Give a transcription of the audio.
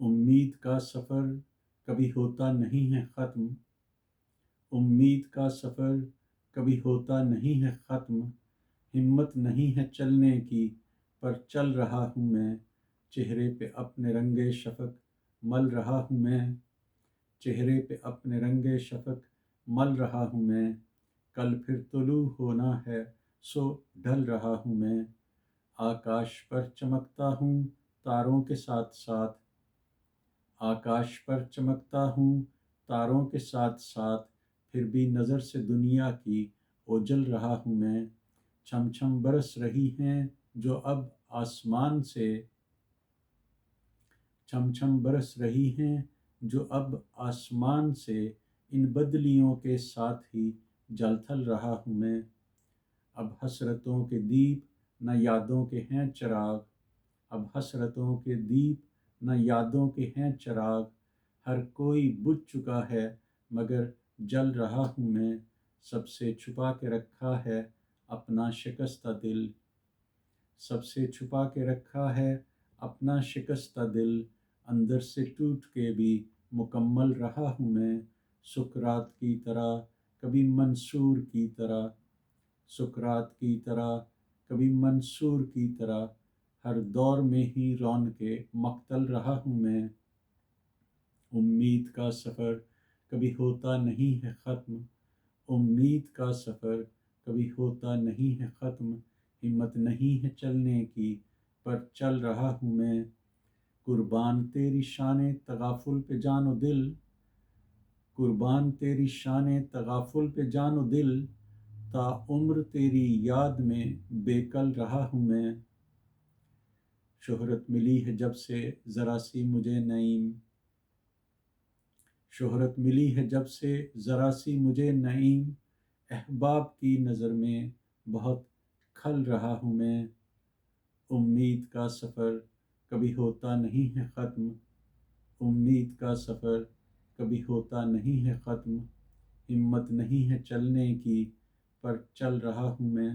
امید کا سفر کبھی ہوتا نہیں ہے ختم، امید کا سفر کبھی ہوتا نہیں ہے ختم، ہمت نہیں ہے چلنے کی پر چل رہا ہوں میں، چہرے پہ اپنے رنگ شفق مل رہا ہوں میں، چہرے پہ اپنے رنگ شفق مل رہا ہوں میں، کل پھر طلوع ہونا ہے سو ڈھل رہا ہوں میں، آکاش پر چمکتا ہوں تاروں کے ساتھ ساتھ، آکاش پر چمکتا ہوں تاروں کے ساتھ ساتھ، پھر بھی نظر سے دنیا کی اوجھل رہا ہوں میں، چھم چھم برس رہی ہیں جو اب آسمان سے، چھم چھم برس رہی ہیں جو اب آسمان سے، ان بدلیوں کے ساتھ ہی جل تھل رہا ہوں میں، اب حسرتوں کے دیپ نہ یادوں کے ہیں چراغ، اب حسرتوں کے دیپ نہ یادوں کے ہیں چراغ، ہر کوئی بجھ چکا ہے مگر جل رہا ہوں میں، سب سے چھپا کے رکھا ہے اپنا شکستہ دل، سب سے چھپا کے رکھا ہے اپنا شکستہ دل، اندر سے ٹوٹ کے بھی مکمل رہا ہوں میں، سکرات کی طرح کبھی منصور کی طرح، سکرات کی طرح کبھی منصور کی طرح، ہر دور میں ہی رونق مقتل رہا ہوں میں، امید کا سفر کبھی ہوتا نہیں ہے ختم، امید کا سفر کبھی ہوتا نہیں ہے ختم، ہمت نہیں ہے چلنے کی پر چل رہا ہوں میں، قربان تیری شان تغافل پہ جان و دل، قربان تیری شان تغافل پہ جان و دل، تا عمر تیری یاد میں بے کل رہا ہوں میں، شہرت ملی ہے جب سے ذرا سی مجھے نعیم، شہرت ملی ہے جب سے ذرا سی مجھے نعیم، احباب کی نظر میں بہت کھل رہا ہوں میں، امید کا سفر کبھی ہوتا نہیں ہے ختم، امید کا سفر کبھی ہوتا نہیں ہے ختم، ہمت نہیں ہے چلنے کی پر چل رہا ہوں میں۔